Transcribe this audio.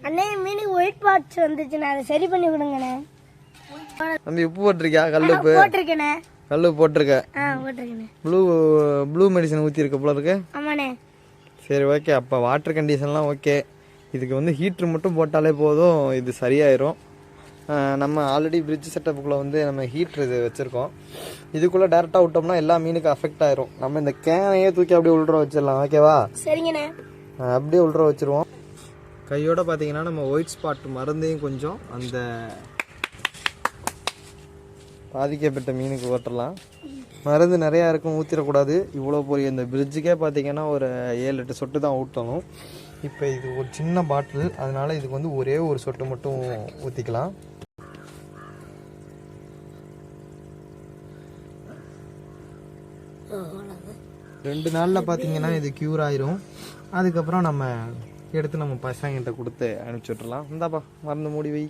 அண்ணே மீனுக்கு white pots வந்துச்சுண்ணே, அதை சரி பண்ணி கொடுங்கண்ணே. தம்பி உப்பு போட்டிருக்கியா? கல்லுப்பு போட்டிருக்கேண்ணே. கல்லுப்பு போட்டிருக்க. போட்டிருக்கேண்ணே. ப்ளூ மெடிசன் ஊற்றிருக்க போல இருக்கு. ஆமாண்ணே. சரி ஓகே. அப்போ வாட்டர் கண்டிஷன்லாம் ஓகே. இதுக்கு வந்து ஹீட்ரு மட்டும் போட்டாலே போதும், இது சரியாயிரும். நம்ம ஆல்ரெடி பிரிட்ஜ் செட்டப்புக்குள்ளே வந்து நம்ம ஹீட்ரு இது வச்சுருக்கோம். இதுக்குள்ளே டேரெக்டாக விட்டோம்னா எல்லா மீனுக்கும் அஃபெக்ட் ஆயிரும். நம்ம இந்த கேனையே தூக்கி அப்படியே உள்ற வச்சிடலாம். ஓகேவா? சரிங்கண்ணே. அப்படியே உள்ற வச்சுருவோம். கையோட பார்த்தீங்கன்னா நம்ம ஒயிட் ஸ்பாட் மருந்தையும் கொஞ்சம் அந்த பாதிக்கப்பட்ட மீனுக்கு ஓட்டலாம். மருந்து நிறையா இருக்கும், ஊற்றிடக்கூடாது. இவ்வளோ போய் இந்த பிரிட்ஜுக்கே பார்த்தீங்கன்னா ஒரு 7-8 சொட்டு தான் ஊற்றணும். இப்போ இது ஒரு சின்ன பாட்டில், அதனால் இதுக்கு வந்து ஒரே ஒரு சொட்டு மட்டும் ஊற்றிக்கலாம். ரெண்டு நாளில் பார்த்தீங்கன்னா இது க்யூர் ஆயிரும். அதுக்கப்புறம் நம்ம எடுத்து நம்ம பசங்கிட்ட கொடுத்து அனுப்பிச்சி விட்றலாம். இந்தாப்பா மருந்து மூடி வை.